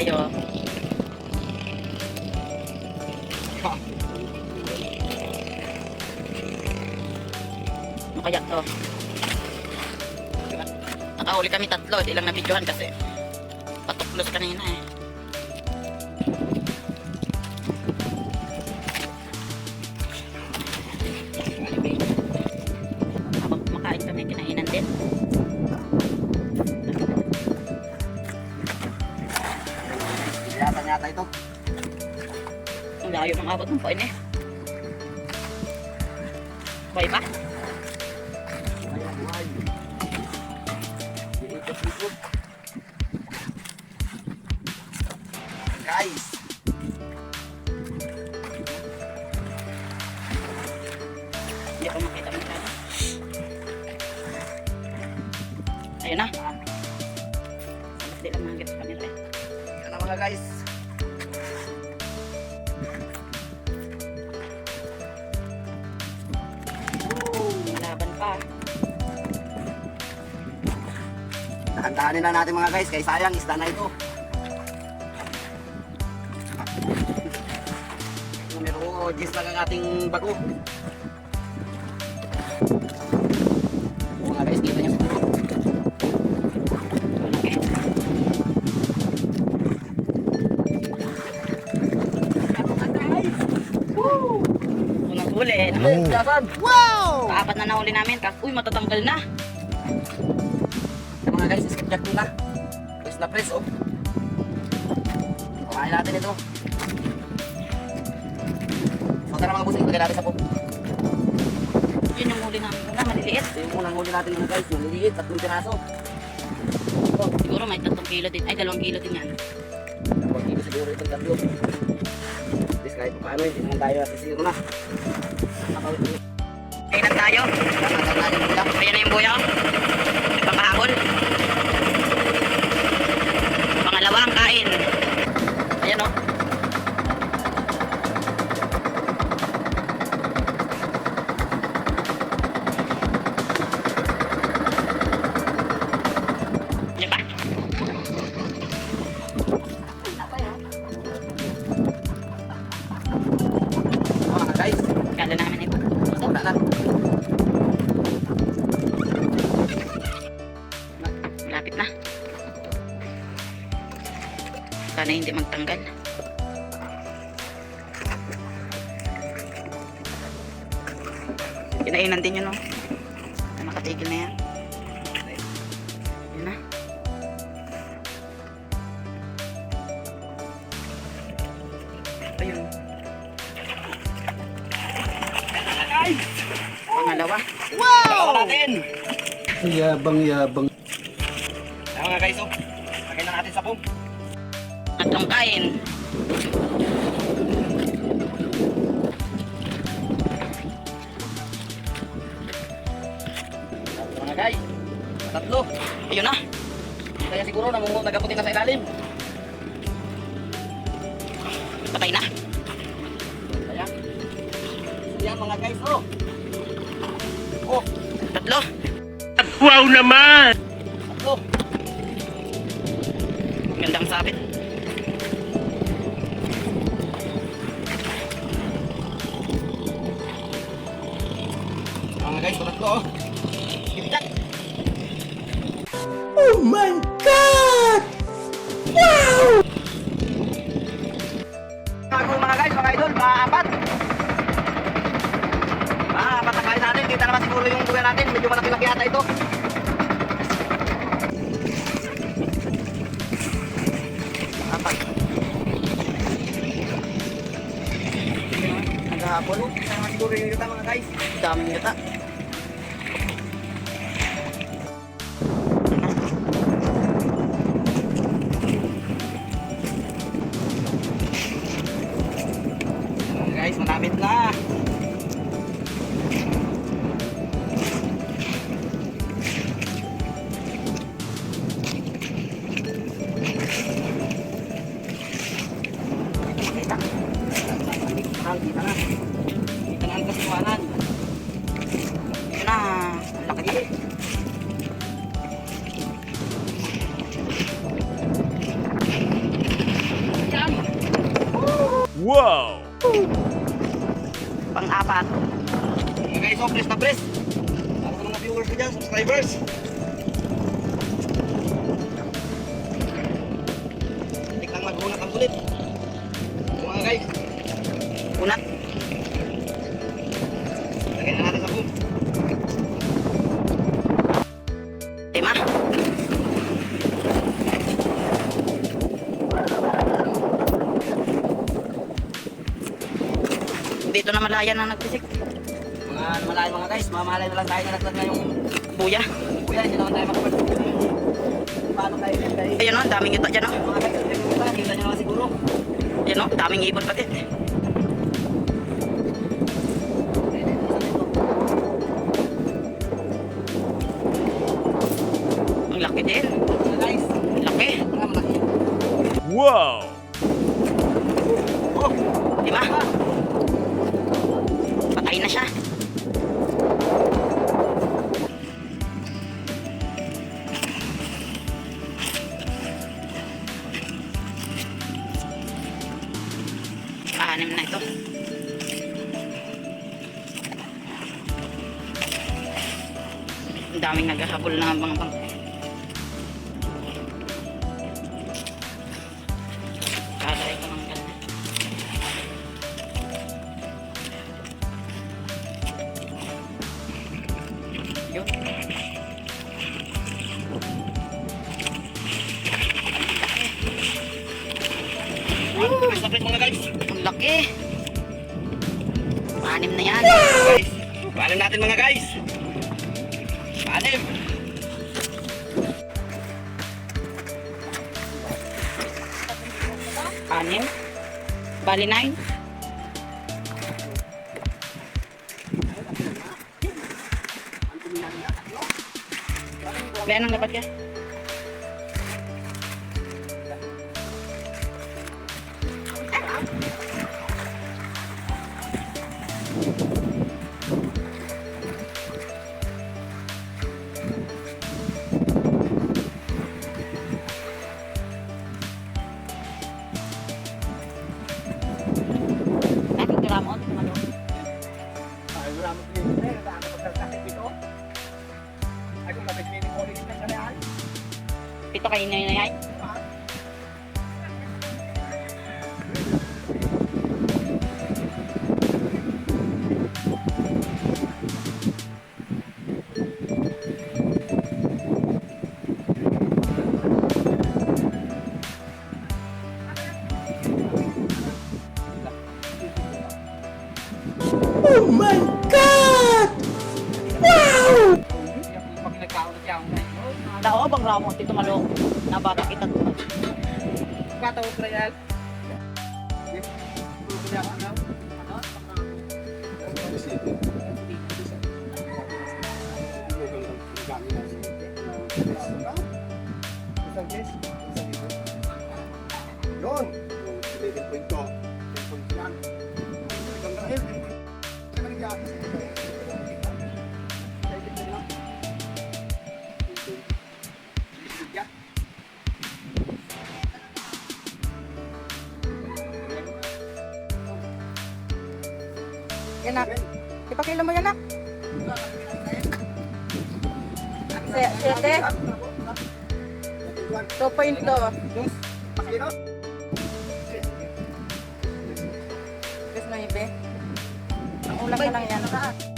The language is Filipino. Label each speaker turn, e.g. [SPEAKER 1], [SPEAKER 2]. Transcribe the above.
[SPEAKER 1] tayo. Ano kaya to? Nakahuli kami 3, di lang nabidyohan kasi patuklos kanina eh. Habang kumakain kami, kinainan din.
[SPEAKER 2] Yata ito.
[SPEAKER 1] Ang layo ng abot ng pain eh. Bay ba?
[SPEAKER 2] Guys,
[SPEAKER 1] Hindi ako makita mo siya. Ayun na. Hindi lang mahagit sa camera eh.
[SPEAKER 2] yan na mga guys.
[SPEAKER 1] May laban pa.
[SPEAKER 2] Dahan-dahanin na natin mga guys, kaya sayang isda na ito. Numero 10 lang ang ating bago. Mga guys, kita niyo siguro.
[SPEAKER 1] Malaki. Unang huli.
[SPEAKER 2] Wow!
[SPEAKER 1] Paapat na nahuli namin. Uy, matatanggal na.
[SPEAKER 2] Yan mga guys, skipjack tuna. Press na press, oh. Kumain natin ito. So tara mga busing, lagyan natin sa po.
[SPEAKER 1] Yun yung huli namin. Wala, maliliit.
[SPEAKER 2] Ito yung unang huli natin mga guys, maliliit, 3 piraso.
[SPEAKER 1] Siguro may 3 kilo din. Ay, 2 kilo din yan.
[SPEAKER 2] Huwag dito siguro itong tatlo. At least kahit paano, hindi naman tayo nasisiro na.
[SPEAKER 1] Kainan tayo. Ayan na yung buya. Nagpapahakol. Pangalawang kain. Ayan o. Yan ba?
[SPEAKER 2] Mga guys,
[SPEAKER 1] Kala namin ito.
[SPEAKER 2] wala na.
[SPEAKER 1] Malapit na. Sana hindi magtanggal. Kinainan din yun, no? Nakatigil na yan. Yun na. Ayun. Pangalawa.
[SPEAKER 2] Wow! Natin!
[SPEAKER 3] Yabang-yabang.
[SPEAKER 2] Ayan mga guys, oh. Lagyan na natin sa po.
[SPEAKER 1] Tatlong kain.
[SPEAKER 2] Mga guys, tatlo.
[SPEAKER 1] Ayun na.
[SPEAKER 2] Kaya siguro nagaputin na sa ilalim.
[SPEAKER 1] Patay na.
[SPEAKER 2] Kaya, yan mga guys, oh. Oh,
[SPEAKER 1] Tatlo.
[SPEAKER 3] Wow naman!
[SPEAKER 2] tatlo.
[SPEAKER 1] Gandang sabit.
[SPEAKER 2] Mga guys, tatlo, oh. Skipjack.
[SPEAKER 3] Oh my God! Wow!
[SPEAKER 2] Mga guys, mga idol, maapat. Maapat na kain natin. Kita naman siguro yung buhay natin. Medyo malaki-laki ata ito. Apat. Naghahapon. Kita naman siguro yung yuta mga guys.
[SPEAKER 1] Daming yata.
[SPEAKER 2] Mga guys, malapit na. Kita na. Kita na ang kasiwanan.
[SPEAKER 1] Yun na. Ang laki din. Pang-apat.
[SPEAKER 2] Mga guys, oh, press na press. Para sa mga viewers ko dyan, subscribers. Tik lang maghunat ang kulit. So, mga guys,
[SPEAKER 1] Unat.
[SPEAKER 2] lagyan na natin sa boom.
[SPEAKER 1] 5. Dito na malaya na nagpisik.
[SPEAKER 2] Mga malayo mga guys, mamahalay na lang tayo na naglag na yung
[SPEAKER 1] Buya.
[SPEAKER 2] kuya, hindi naman tayo makapag. Paano tayo yan guys?
[SPEAKER 1] Ayan o, daming yuta dyan o.
[SPEAKER 2] Mga guys, kita nyo naman siguro.
[SPEAKER 1] Ayan o, daming ibon pati. Ang laki din.
[SPEAKER 2] Mga guys,
[SPEAKER 1] Ang laki.
[SPEAKER 2] mga malaki.
[SPEAKER 3] Wow!
[SPEAKER 2] Oh,
[SPEAKER 1] 5. Patay na siya. Anim na ito. Ang daming naghahabol ng mga bang. Kalay ko ng ganun. Yun.
[SPEAKER 2] press na press mga guys.
[SPEAKER 1] Ang laki. Anim na yan.
[SPEAKER 2] Guys, paalam natin mga guys. Paalim.
[SPEAKER 1] Anim. Bali 9. Bayan ang dapat ka. Ating gramo. Tumalo.
[SPEAKER 2] Ay, wala mo pinili. Nagdaan ako sa sakit dito. Ay, kung napipili ko ulit ng kanayaan.
[SPEAKER 1] Pito kayo na yun ay.
[SPEAKER 3] Oh my God! Wow!
[SPEAKER 2] Pag nagkaunat yan,
[SPEAKER 1] Tao bang ramo tito malo. Nabata kita.
[SPEAKER 2] katawag na yan. Yun! 11.2. 10.2 yan.
[SPEAKER 4] Yan na. Ipakilo mo yan na. 7. 2.2. Yes, 9. Ang ulang ka lang yan.